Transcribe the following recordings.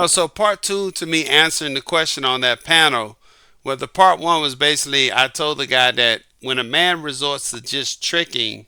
So part two to me answering the question on that panel, well, the part one was basically I told the guy that when a man resorts to just tricking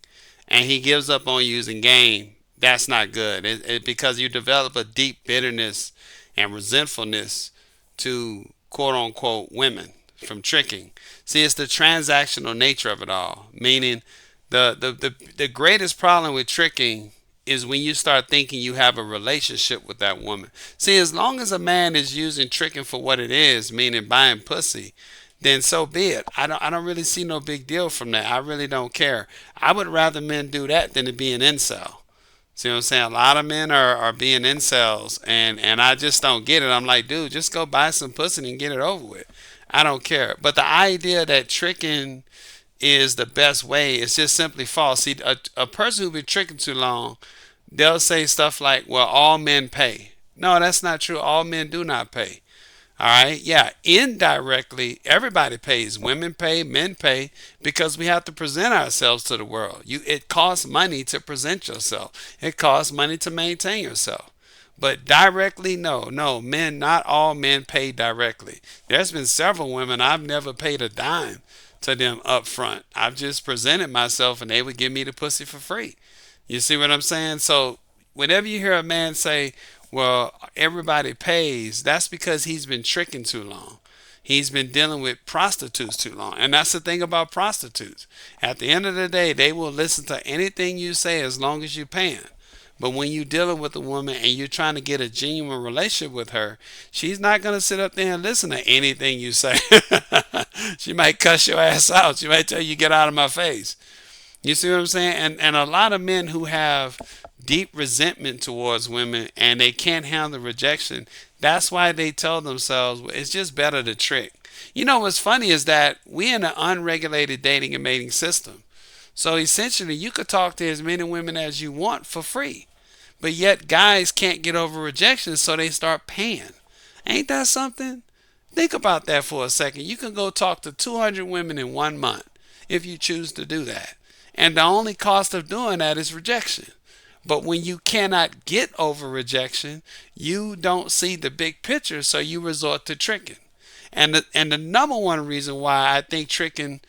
and he gives up on using game, that's not good. Because you develop a deep bitterness and resentfulness to quote unquote women from tricking. See, it's the transactional nature of it all, meaning the greatest problem with tricking is when you start thinking you have a relationship with that woman. See, as long as a man is using tricking for what it is, meaning buying pussy, then so be it. I don't really see no big deal from that. I really don't care. I would rather men do that than to be an incel. See what I'm saying? A lot of men are being incels, and I just don't get it. I'm like, dude, just go buy some pussy and get it over with. I don't care. But the idea that tricking is the best way is just simply false. See, a person who been tricking too long, they'll say stuff like, well, all men pay. No, that's not true. All men do not pay. All right. Yeah. Indirectly, everybody pays. Women pay, men pay, because we have to present ourselves to the world. It costs money to present yourself. It costs money to maintain yourself. But directly, no, no, men, not all men pay directly. There's been several women I've never paid a dime to them up front. I've just presented myself and they would give me the pussy for free. You see what I'm saying? So whenever you hear a man say, well, everybody pays, that's because he's been tricking too long. He's been dealing with prostitutes too long. And that's the thing about prostitutes. At the end of the day, they will listen to anything you say as long as you're paying. But when you're dealing with a woman and you're trying to get a genuine relationship with her, she's not going to sit up there and listen to anything you say. She might cuss your ass out. She might tell you, get out of my face. You see what I'm saying? And a lot of men who have deep resentment towards women and they can't handle rejection, that's why they tell themselves, well, it's just better to trick. You know what's funny is that we in an unregulated dating and mating system. So essentially, you could talk to as many women as you want for free. But yet, guys can't get over rejection, so they start paying. Ain't that something? Think about that for a second. You can go talk to 200 women in 1 month if you choose to do that. And the only cost of doing that is rejection. But when you cannot get over rejection, you don't see the big picture, so you resort to tricking. And the number one reason why I think tricking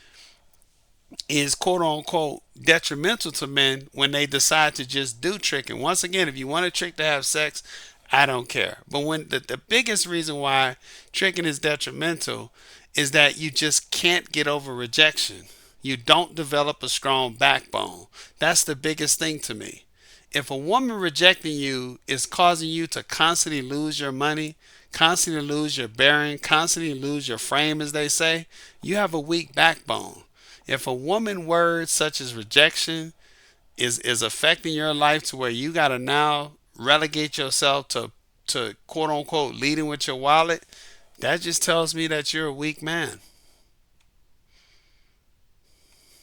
is quote unquote detrimental to men when they decide to just do tricking. Once again, if you want a trick to have sex, I don't care. But when the biggest reason why tricking is detrimental is that you just can't get over rejection. You don't develop a strong backbone. That's the biggest thing to me. If a woman rejecting you is causing you to constantly lose your money, constantly lose your bearing, constantly lose your frame, as they say, you have a weak backbone. If a woman word such as rejection is affecting your life to where you gotta now relegate yourself to quote unquote leading with your wallet, that just tells me that you're a weak man.